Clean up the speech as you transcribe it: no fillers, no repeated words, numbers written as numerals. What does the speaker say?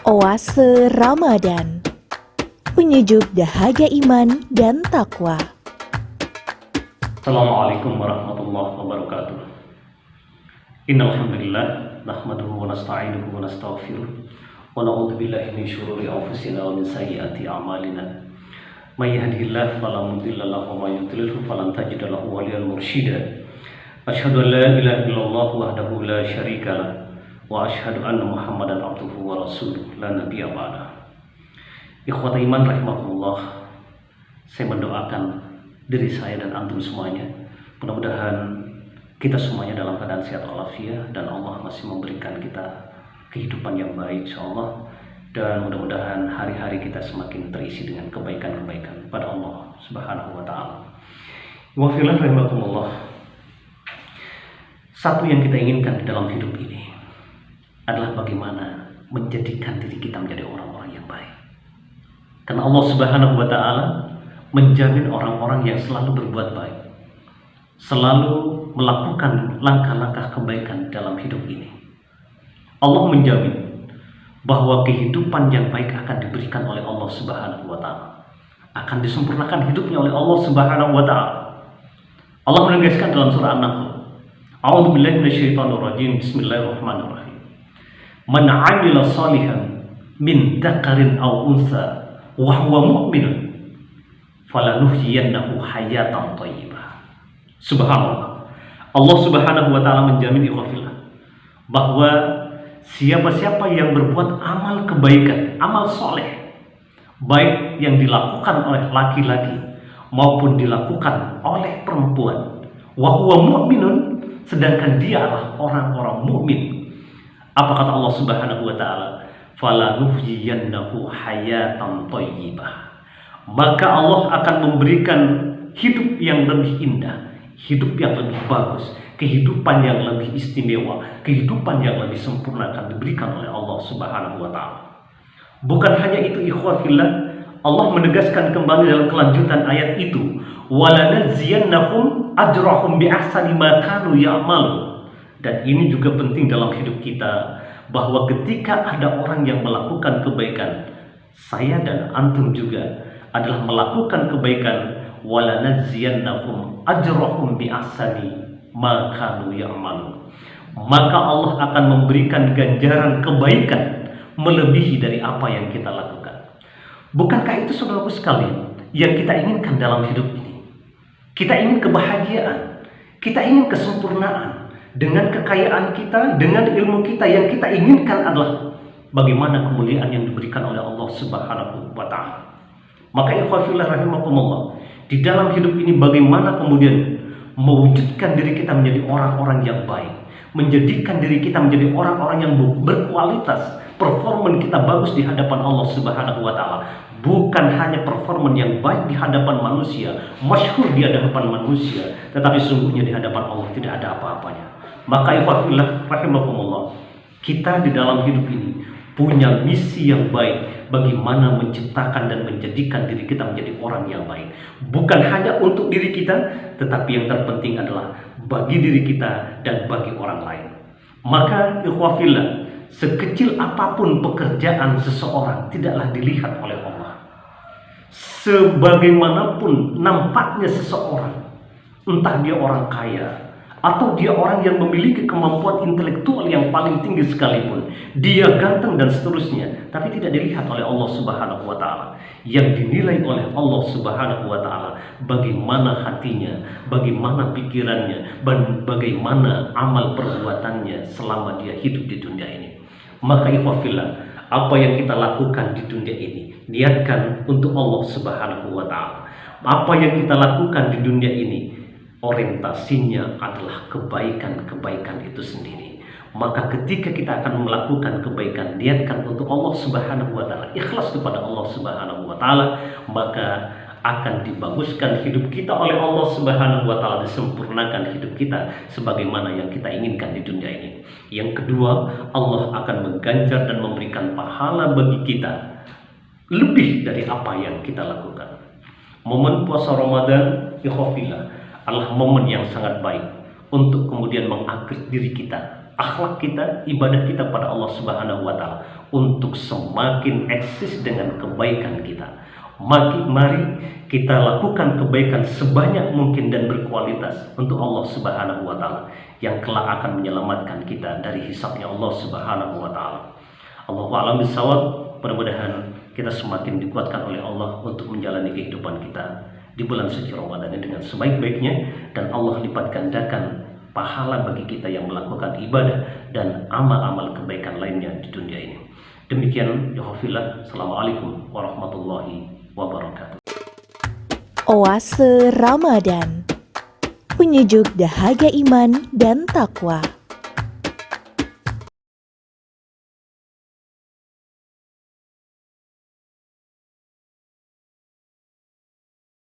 Oase Ramadan, penyejuk dahaga iman dan takwa. Assalamualaikum warahmatullahi wabarakatuh. Innal hamdalillah nahmaduhu wa nasta'inuhu wa nastaghfiruh wa na'udzu billahi min shururi anfusina wa min sayyiati a'malina. May yahdihillahu fala mudilla lahu wa may yudlilhu falan tajida lahu waliyyan mursyida. Asyhadu an la ilaha illallah wahdahu la syarika lah wa asyhadu anna Muhammadan abduhu wa rasuluh la nabiyya ba'da. Ikhwata iman rahimakumullah, saya mendoakan diri saya dan antum semuanya, mudah-mudahan kita semuanya dalam keadaan sehat walafiat dan Allah masih memberikan kita kehidupan yang baik insyaallah, dan mudah-mudahan hari-hari kita semakin terisi dengan kebaikan-kebaikan pada Allah Subhanahu wa taala. Wa fillah rahimakumullah, satu yang kita inginkan di dalam hidup ini adalah bagaimana menjadikan diri kita menjadi orang-orang yang baik. Karena Allah Subhanahu wa taala menjamin orang-orang yang selalu berbuat baik, selalu melakukan langkah-langkah kebaikan dalam hidup ini. Allah menjamin bahwa kehidupan yang baik akan diberikan oleh Allah Subhanahu wa taala, akan disempurnakan hidupnya oleh Allah Subhanahu wa taala. Allah menegaskan dalam surah An-Nahl, A'udzu billahi minasyaitonir rajim, bismillahirrahmanirrahim. Man 'amila shalihan min dzakarin aw untha wa huwa mu'minun falanuhyiyannahu hayatan thayyibah. Subhanallah. Allah Subhanahu wa taala menjamin ikhwafillah bahwa siapa-siapa yang berbuat amal kebaikan, amal soleh, baik yang dilakukan oleh laki-laki maupun dilakukan oleh perempuan, wa huwa mu'minun, sedangkan dia adalah orang-orang mukmin. Apa kata Allah Subhanahu wa taala? Falanuhyiyannahu hayatan thayyibah. Maka Allah akan memberikan hidup yang lebih indah, hidup yang lebih bagus, kehidupan yang lebih istimewa, kehidupan yang lebih sempurna akan diberikan oleh Allah Subhanahu wa taala. Bukan hanya itu ikhwafillah, Allah menegaskan kembali dalam kelanjutan ayat itu, walanadziyannahum ajrahum bi ahsani ma kanu ya'malun. Dan ini juga penting dalam hidup kita, bahwa ketika ada orang yang melakukan kebaikan, saya dan antum juga adalah melakukan kebaikan, walanadziyannahum ajrahum bi ahsani ma kanu ya'malun. Maka Allah akan memberikan ganjaran kebaikan melebihi dari apa yang kita lakukan. Bukankah itu saudaraku sekalian yang kita inginkan dalam hidup ini? Kita ingin kebahagiaan, kita ingin kesempurnaan. Dengan kekayaan kita, dengan ilmu kita, yang kita inginkan adalah bagaimana kemuliaan yang diberikan oleh Allah Subhanahu wa taala. Maka ikhwafillah rahimakumullah, di dalam hidup ini bagaimana kemudian mewujudkan diri kita menjadi orang-orang yang baik, menjadikan diri kita menjadi orang-orang yang berkualitas, performan kita bagus di hadapan Allah Subhanahu wa taala. Bukan hanya performan yang baik di hadapan manusia, masyhur di hadapan manusia, tetapi sungguhnya di hadapan Allah tidak ada apa-apanya. Maka ikhwafillah rahimakumullah, kita di dalam hidup ini punya misi yang baik, bagaimana menciptakan dan menjadikan diri kita menjadi orang yang baik. Bukan hanya untuk diri kita, tetapi yang terpenting adalah bagi diri kita dan bagi orang lain. Maka ikhwafillah, sekecil apapun pekerjaan seseorang tidaklah dilihat oleh Allah. Sebagaimanapun nampaknya seseorang, entah dia orang kaya atau dia orang yang memiliki kemampuan intelektual yang paling tinggi sekalipun, dia ganteng dan seterusnya, tapi tidak dilihat oleh Allah Subhanahu wa taala. Yang dinilai oleh Allah Subhanahu wa taala bagaimana hatinya, bagaimana pikirannya, dan bagaimana amal perbuatannya selama dia hidup di dunia ini. Maka ikhwafillah, apa yang kita lakukan di dunia ini, niatkan untuk Allah Subhanahu wa taala. Apa yang kita lakukan di dunia ini, orientasinya adalah kebaikan-kebaikan itu sendiri. Maka ketika kita akan melakukan kebaikan, niatkan untuk Allah Subhanahu wa taala, ikhlas kepada Allah Subhanahu wa taala, maka akan dibaguskan hidup kita oleh Allah Subhanahu wa taala, disempurnakan hidup kita sebagaimana yang kita inginkan di dunia ini. Yang kedua, Allah akan mengganjar dan memberikan pahala bagi kita lebih dari apa yang kita lakukan. Momen puasa Ramadan ikhwafillah adalah momen yang sangat baik untuk kemudian mengupgrade diri kita, akhlak kita, ibadah kita pada Allah Subhanahu wa taala untuk semakin eksis dengan kebaikan kita. Mari kita lakukan kebaikan sebanyak mungkin dan berkualitas untuk Allah Subhanahu wa taala yang kelak akan menyelamatkan kita dari hisabnya Allah Subhanahu wa taala. Allahu a'lam bishawab. Mudah-mudahan kita semakin dikuatkan oleh Allah untuk menjalani kehidupan kita di bulan suci Ramadan ini dengan sebaik-baiknya, dan Allah lipat gandakan pahala bagi kita yang melakukan ibadah dan amal-amal kebaikan lainnya di dunia ini. Demikian, Yahofillah. Assalamualaikum warahmatullahi wabarakatuh. Oase Ramadan, penyejuk dahaga iman dan takwa.